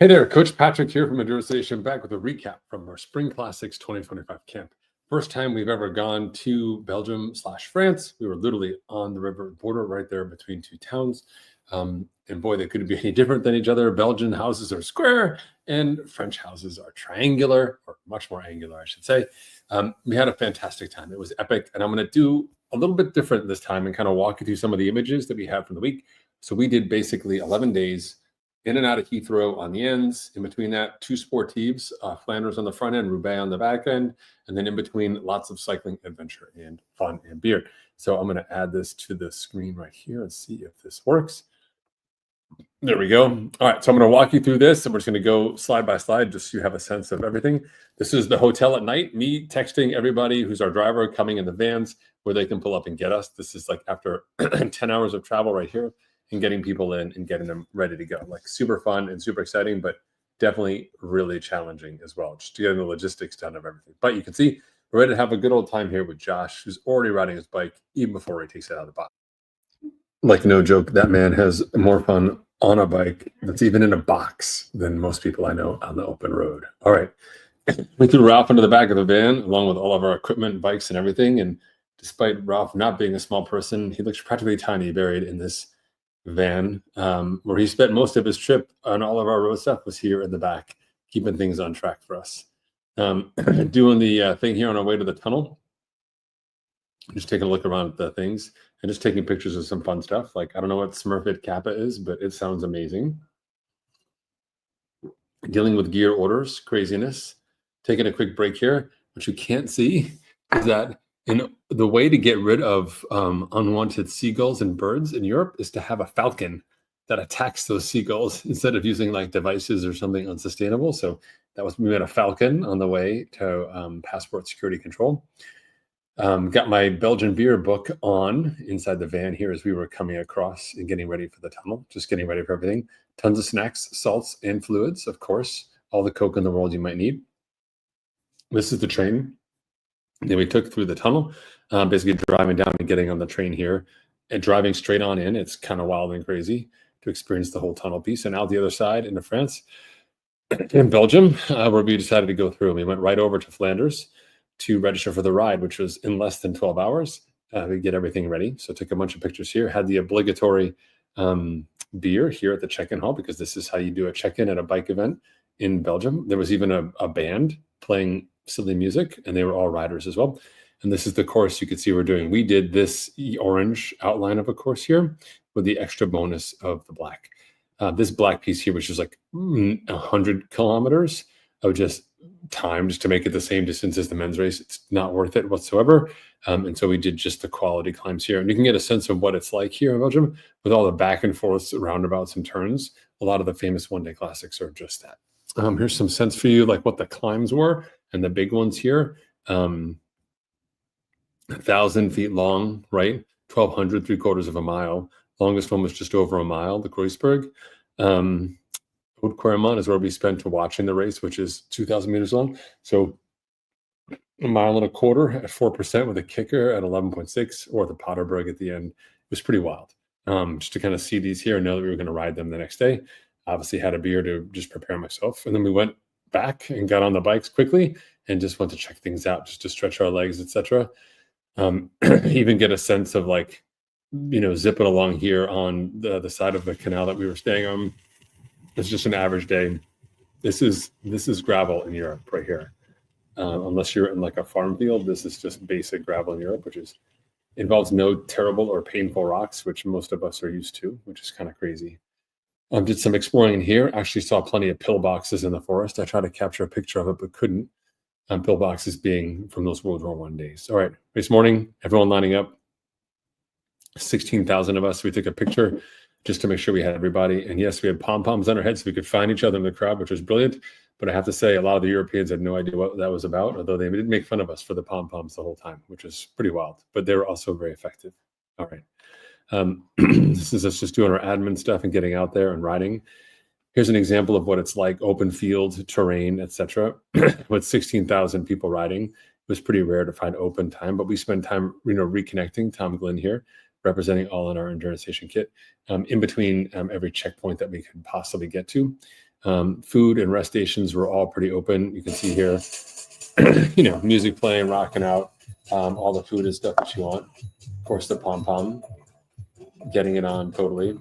Hey there, Coach Patrick here from Endurance Nation, back with a recap from our Spring Classics 2025 camp. First time we've ever gone to Belgium/France. We were literally on the river border right there between two towns. And boy, they couldn't be any different than each other. Belgian houses are square and French houses are triangular, or much more angular, I should say. We had a fantastic time. It was epic. And I'm going to do a little bit different this time and kind of walk you through some of the images that we have from the week. So we did basically 11 days in and out of Heathrow on the ends. In between that, two sportives, Flanders on the front end, Roubaix on the back end, and then in between, lots of cycling, adventure, and fun and beer. So I'm going to add this to the screen right here and see if this works. There we go. All right, so I'm going to walk you through this, and we're just going to go slide by slide just so you have a sense of everything. This is the hotel at night, me texting everybody who's our driver coming in the vans where they can pull up and get us. This is like after 10 hours of travel right here, and getting people in and getting them ready to go. Like super fun and super exciting, but definitely really challenging as well, just to get the logistics done of everything. But you can see we're ready to have a good old time here with Josh, who's already riding his bike even before he takes it out of the box. Like, no joke, that man has more fun on a bike that's even in a box than most people I know on the open road. All right. We threw Ralph into the back of the van along with all of our equipment, bikes, and everything. And despite Ralph not being a small person, he looks practically tiny buried in this van, where he spent most of his trip on all of our road stuff was here in the back, keeping things on track for us. Doing the thing here on our way to the tunnel, just taking a look around at the things and just taking pictures of some fun stuff. Like, I don't know what Smurfit Kappa is, but it sounds amazing. Dealing with gear orders, craziness. Taking a quick break here. What you can't see is that the way to get rid of unwanted seagulls and birds in Europe is to have a falcon that attacks those seagulls instead of using like devices or something unsustainable. So we had a falcon on the way to passport security control. Got my Belgian beer book on inside the van here as we were coming across and getting ready for the tunnel, just getting ready for everything. Tons of snacks, salts, and fluids, of course. All the Coke in the world you might need. This is the train that we took through the tunnel, basically driving down and getting on the train here and driving straight on in. It's kind of wild and crazy to experience the whole tunnel piece. And out the other side into France, in Belgium, where we decided to go through. We went right over to Flanders to register for the ride, which was in less than 12 hours. We get everything ready. So took a bunch of pictures here, had the obligatory beer here at the check-in hall, because this is how you do a check-in at a bike event in Belgium. There was even a band playing silly music, and they were all riders as well. And this is the course you could see we're doing. We did this orange outline of a course here with the extra bonus of the black. This black piece here, which is like 100 kilometers of just time just to make it the same distance as the men's race. It's not worth it whatsoever. And so we did just the quality climbs here. And you can get a sense of what it's like here in Belgium with all the back and forths, roundabouts and turns. A lot of the famous one-day classics are just that. Here's some sense for you, like what the climbs were. And the big ones here, 1,000 feet long, right? 1,200, 3/4 of a mile. Longest one was just over a mile, the Kreuzberg. Haute Quaremont is where we spent watching the race, which is 2,000 meters long. So 1.25 miles at 4% with a kicker at 11.6, or the Paterberg at the end. It was pretty wild. Just to kind of see these here and know that we were going to ride them the next day. Obviously had a beer to just prepare myself. And then we went back and got on the bikes quickly and just went to check things out, just to stretch our legs, etc. Even get a sense of like, zipping along here on the side of the canal that we were staying on. It's just an average day. This is gravel in Europe right here. Unless you're in like a farm field, this is just basic gravel in Europe, which involves no terrible or painful rocks, which most of us are used to, which is kind of crazy. Did some exploring in here. Actually saw plenty of pillboxes in the forest. I tried to capture a picture of it, but couldn't. Pillboxes being from those World War I days. All right, race morning, everyone lining up. 16,000 of us. We took a picture just to make sure we had everybody. And yes, we had pom-poms on our heads so we could find each other in the crowd, which was brilliant. But I have to say, a lot of the Europeans had no idea what that was about, although they did make fun of us for the pom-poms the whole time, which was pretty wild. But they were also very effective. All right. This is us just doing our admin stuff and getting out there and riding. Here's an example of what it's like: open field, terrain, etc. With 16,000 people riding, it was pretty rare to find open time, but we spent time, reconnecting. Tom Glynn here, representing all in our Endurance Nation kit, in between every checkpoint that we could possibly get to. Food and rest stations were all pretty open. You can see here, music playing, rocking out, all the food and stuff that you want. Of course, the pom-pom, getting it on totally.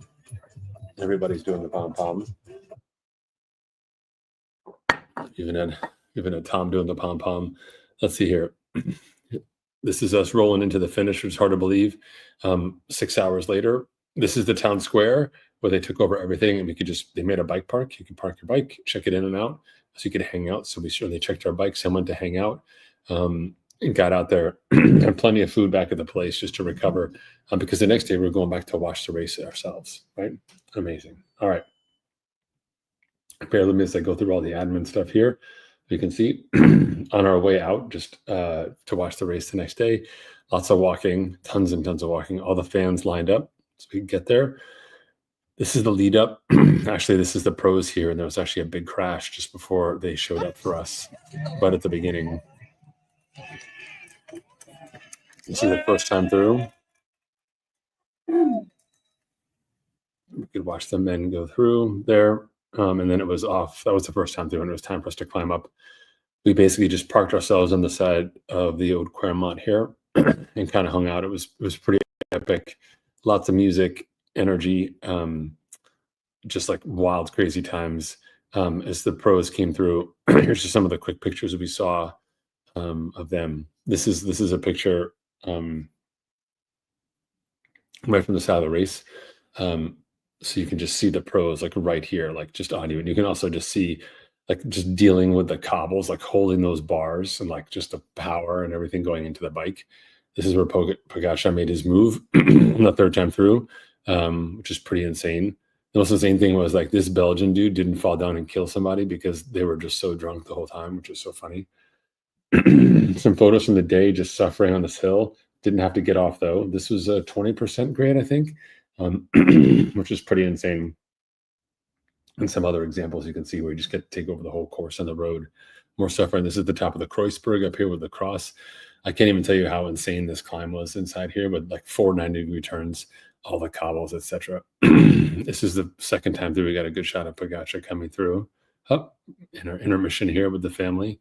Everybody's doing the pom-pom. Even had Tom doing the pom-pom. Let's see here. This is us rolling into the finish, which is hard to believe. 6 hours later, this is the town square where they took over everything, and they made a bike park. You could park your bike, check it in and out, so you could hang out. So we certainly checked our bikes and went to hang out, and got out there. Had plenty of food back at the place just to recover, because the next day we're going back to watch the race ourselves. Right? Amazing. All right. Bear with me as I go through all the admin stuff here. You can see on our way out, just to watch the race the next day, lots of walking, tons and tons of walking, all the fans lined up so we can get there. This is the lead up. Actually, this is the pros here, and there was actually a big crash just before they showed up for us, right at the beginning. This is the first time through. We could watch the men go through there. And then it was off. That was the first time through, and it was time for us to climb up. We basically just parked ourselves on the side of the old Claremont here and kind of hung out. It was pretty epic. Lots of music, energy, just like wild, crazy times as the pros came through. Here's just some of the quick pictures that we saw of them. This is a picture right from the side of the race. So you can just see the pros like right here, like just on you. And you can also just see like just dealing with the cobbles, like holding those bars and like just the power and everything going into the bike. This is where Pogačar made his move the third time through, which is pretty insane. The most insane thing was like this Belgian dude didn't fall down and kill somebody because they were just so drunk the whole time, which was so funny. Some photos from the day just suffering on this hill. Didn't have to get off though. This was a 20% grade, I think. Which is pretty insane. And some other examples you can see where you just get to take over the whole course on the road. More suffering. This is the top of the Kreuzberg up here with the cross. I can't even tell you how insane this climb was inside here, but like 4 90-degree turns, all the cobbles, etc. This is the second time through. We got a good shot of Pogačar coming through. Up in our intermission here with the family.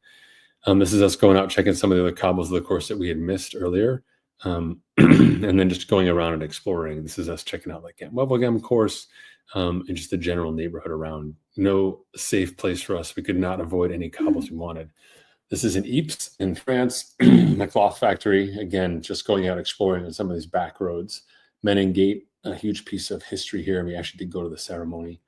This is us going out checking some of the other cobbles of the course that we had missed earlier. And then just going around and exploring. This is us checking out like Wevelgem course and just the general neighborhood around. No safe place for us. We could not avoid any cobbles we wanted. This is in Ypres in France, the cloth factory. Again, just going out exploring on some of these back roads. Menin Gate, a huge piece of history here. And we actually did go to the ceremony.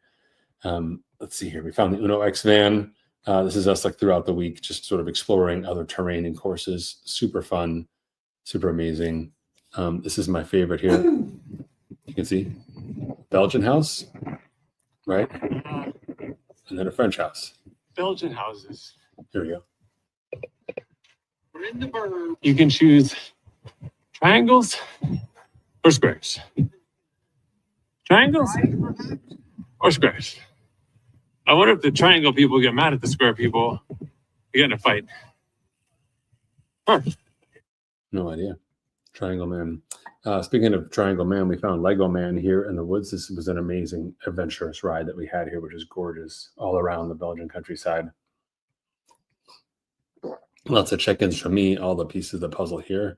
Let's see here. We found the Uno X van. This is us like throughout the week, just sort of exploring other terrain and courses. Super fun. Super amazing. This is my favorite here. You can see Belgian house, right? And then a French house. Belgian houses. Here we go. We're in the bird. You can choose triangles or squares. Triangles or squares. I wonder if the triangle people get mad at the square people. You get in a fight. Huh. No idea. Triangle Man. Speaking of Triangle Man, we found Lego Man here in the woods. This was an amazing adventurous ride that we had here, which is gorgeous all around the Belgian countryside. Lots of check-ins from me, all the pieces of the puzzle here.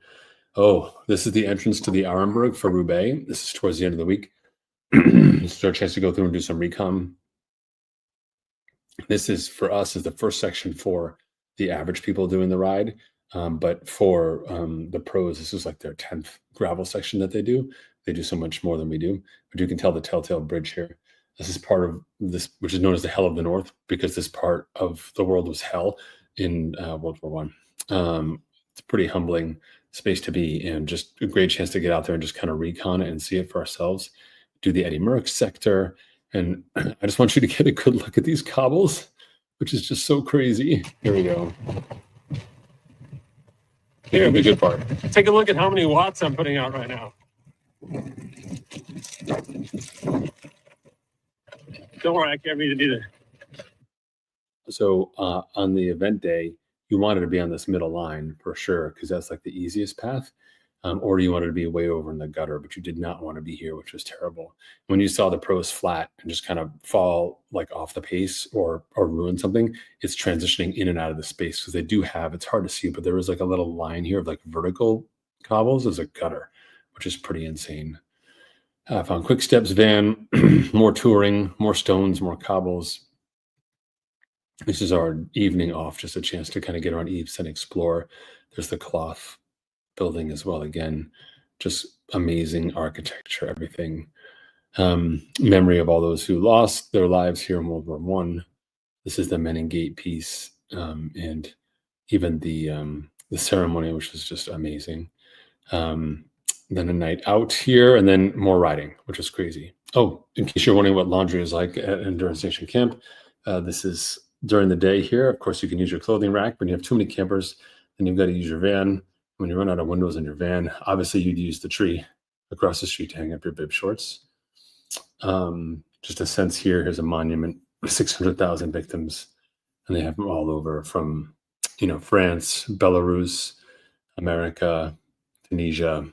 Oh, this is the entrance to the Arenberg for Roubaix. This is towards the end of the week. This is our chance to go through and do some recon. This is, for us, is the first section for the average people doing the ride. But for the pros, this is like their 10th gravel section that they do. They do so much more than we do. But you can tell the Telltale Bridge here. This is part of this, which is known as the Hell of the North, because this part of the world was hell in World War I. It's a pretty humbling space to be, and just a great chance to get out there and just kind of recon it and see it for ourselves. Do the Eddie Merckx sector. And I just want you to get a good look at these cobbles, which is just so crazy. Here we go. Here's the good part. Take a look at how many watts I'm putting out right now. Don't worry, I can't read it either. So on the event day, you wanted to be on this middle line for sure, because that's like the easiest path. or you wanted to be way over in the gutter, but you did not want to be here, which was terrible. When you saw the pros flat and just kind of fall like off the pace or ruin something, it's transitioning in and out of the space because they do have, it's hard to see, but there is like a little line here of like vertical cobbles as a gutter, which is pretty insane. I found Quick Steps van, more touring, more stones, more cobbles. This is our evening off, just a chance to kind of get around Eves and explore. There's the cloth building as well. Again, just amazing architecture, everything. Memory of all those who lost their lives here in World War I. This is the Menin Gate piece, and even the ceremony, which was just amazing. Then a night out here, and then more riding, which was crazy. Oh, in case you're wondering what laundry is like at Endurance Station Camp, this is during the day here. Of course, you can use your clothing rack. When you have too many campers, then you've got to use your van. When you run out of windows in your van, obviously you'd use the tree across the street to hang up your bib shorts. Just a sense here. Here's a monument, 600,000 victims, and they have them all over from, France, Belarus, America, Tunisia,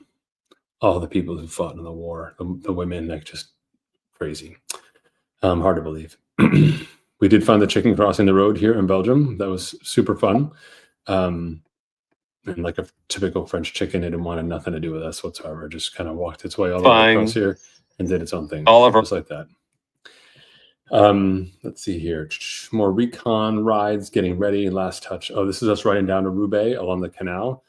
all the people who fought in the war, the women, like just crazy. Hard to believe. We did find the chicken crossing the road here in Belgium. That was super fun. And like a typical French chicken, it wanted nothing to do with us whatsoever. Just kind of walked its way all the way across here and did its own thing. Just like that. Let's see here. More recon rides, getting ready, last touch. Oh, this is us riding down to Roubaix along the canal.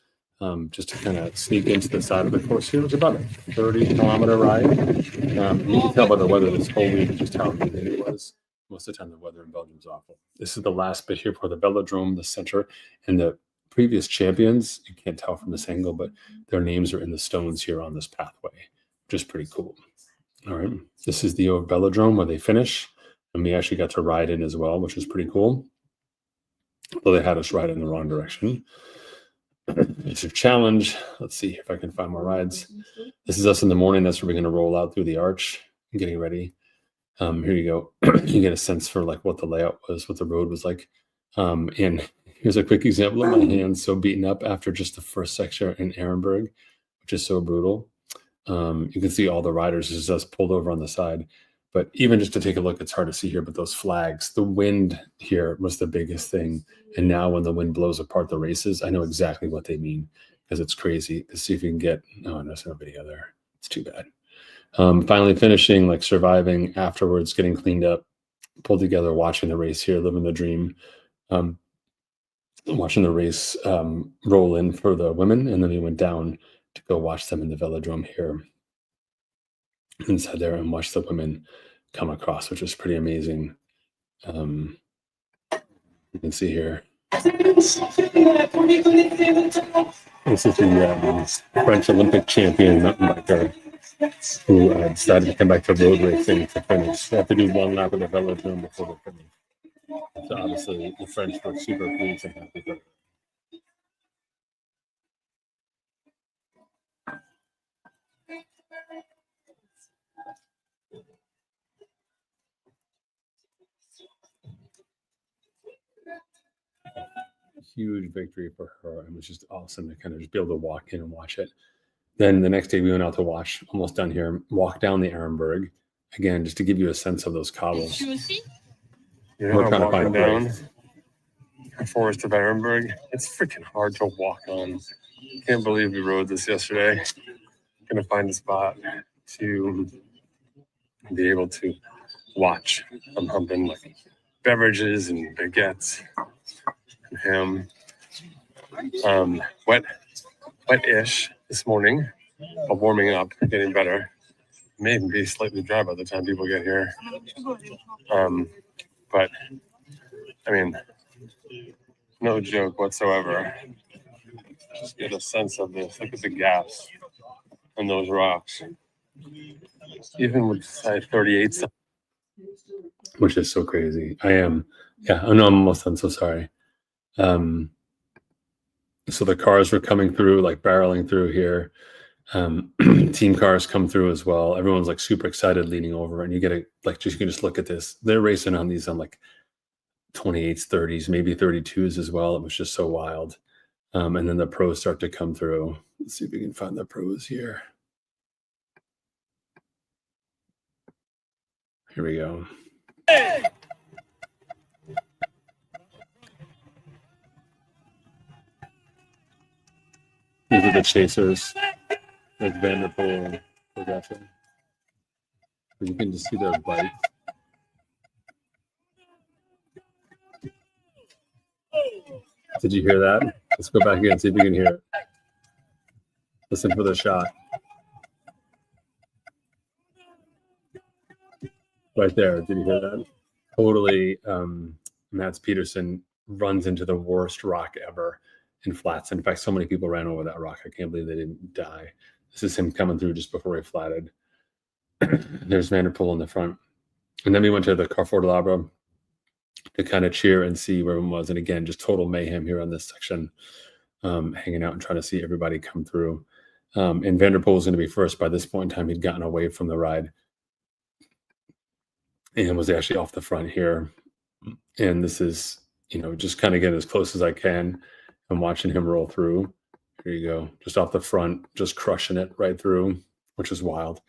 Just to kind of sneak into the side of the course here. It was about a 30-kilometer ride. You can tell by the weather this whole week just how amazing it was. Most of the time, the weather in Belgium is awful. This is the last bit here for the velodrome, the center, and the previous champions. You can't tell from this angle, but their names are in the stones here on this pathway, which is pretty cool. All right. This is the velodrome where they finish, and we actually got to ride in as well, which is pretty cool. Although they had us ride in the wrong direction. It's a challenge. Let's see if I can find more rides. This is us in the morning. That's where we're going to roll out through the arch and getting ready. Here you go. You get a sense for like what the layout was, what the road was like. And here's a quick example of my hands so beaten up after just the first section in Ehrenberg, which is so brutal. You can see all the riders. This is us pulled over on the side. But even just to take a look, it's hard to see here, but those flags, the wind here was the biggest thing. And now when the wind blows apart the races, I know exactly what they mean because it's crazy. Let's see if we can get, no, there's no video there. It's too bad. Finally finishing, like surviving afterwards, getting cleaned up, pulled together, watching the race here, living the dream. Watching the race roll in for the women. And then we went down to go watch them in the velodrome here inside there and watch the women come across, which was pretty amazing. You can see here. This is the French Olympic champion mountain biker who decided to come back to road racing to finish. They have to do one lap of the velodrome before they finish. So obviously the French were super pleased and happy for it. Huge victory for her. It was just awesome to kind of just be able to walk in and watch it. Then the next day we went out to watch, almost done here, walk down the Ehrenberg. Again, just to give you a sense of those cobbles. We're trying to find down the forest of Ehrenberg. It's freaking hard to walk on. Can't believe we rode this yesterday. Gonna find a spot to be able to watch. I'm humping like beverages and baguettes and ham. Wet-ish this morning, but warming up, getting better. May even be slightly dry by the time people get here. But I mean, no joke whatsoever. Just get a sense of this. Look at the gaps in those rocks. Even with size 38. Which is so crazy. I am. Yeah, I know I'm almost done. So sorry. So the cars were coming through, like barreling through here. Team cars come through as well. Everyone's like super excited, leaning over, and you get you can just look at this. They're racing on these on like 28s, 30s, maybe 32s as well. It was just so wild. And then the pros start to come through. Let's see if we can find the pros here. Here we go. These are the chasers. There's Vanderpool progression. You can just see their bites. Did you hear that? Let's go back again and see if we can hear it. Listen for the shot. Right there. Did you hear that? Totally. Mats Peterson runs into the worst rock ever in flats. In fact, so many people ran over that rock. I can't believe they didn't die. This is him coming through just before he flatted. There's Vanderpool in the front. And then we went to the Carrefour de l'Arbre to kind of cheer and see where everyone was. And again, just total mayhem here on this section, hanging out and trying to see everybody come through. And Vanderpool was going to be first. By this point in time, he'd gotten away from the ride and was actually off the front here. And this is, just kind of getting as close as I can and watching him roll through. Here you go. Just off the front, just crushing it right through, which is wild.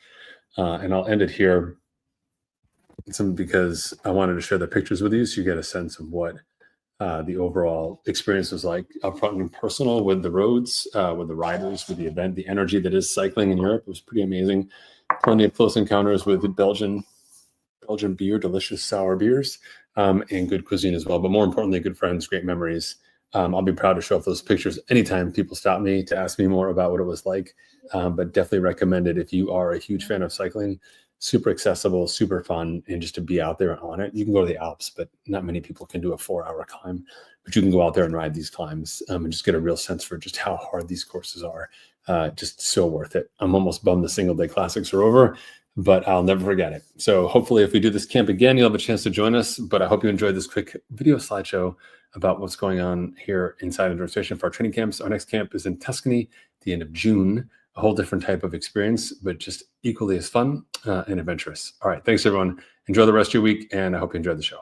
And I'll end it here because I wanted to share the pictures with you so you get a sense of what the overall experience was like up front and personal with the roads, with the riders, with the event, the energy that is cycling in Europe. It was pretty amazing. Plenty of close encounters with Belgian beer, delicious sour beers, and good cuisine as well. But more importantly, good friends, great memories. I'll be proud to show off those pictures anytime people stop me to ask me more about what it was like. But definitely recommend it if you are a huge fan of cycling. Super accessible, super fun, and just to be out there on it. You can go to the Alps, but not many people can do a 4-hour climb. But you can go out there and ride these climbs and just get a real sense for just how hard these courses are. Just so worth it. I'm almost bummed the single-day classics are over, but I'll never forget it. So hopefully if we do this camp again, you'll have a chance to join us. But I hope you enjoyed this quick video slideshow about what's going on here inside Endurance Station for our training camps. Our next camp is in Tuscany at the end of June. A whole different type of experience, but just equally as fun and adventurous. All right. Thanks, everyone. Enjoy the rest of your week, and I hope you enjoyed the show.